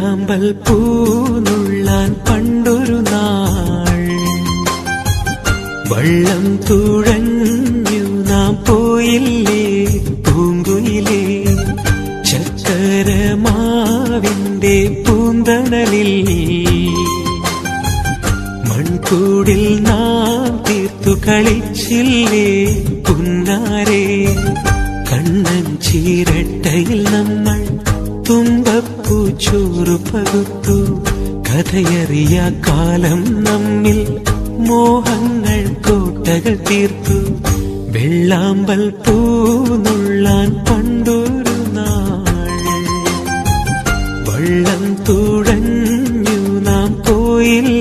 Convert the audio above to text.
വെള്ളാമ്പൽ പൂനുള്ളാൻ പണ്ടൊരു നാൾ വള്ളം തുഴഞ്ഞു നാം പോയില്ലേ പൂങ്കുയിലേ. ചക്കരമാവിന്റെ പൂന്തണലിൽ മൺകൂടിൽ നാം തീർത്തു കളിച്ചില്ലേ പുന്നാരേ. കണ്ണൻ ചീരട്ടയിൽ നമ്മൾ തുമ്പപ്പൂച്ചോറു പകുത്തു. കഥയറിയ കാലം നമ്മിൽ മോഹങ്ങൾ കോട്ടകൾ തീർത്തു. വെള്ളാമ്പൽ പൂനുള്ളാൻ പണ്ടൊരു നാൾ വള്ളം തുഴഞ്ഞു നാം പോയില്ലേ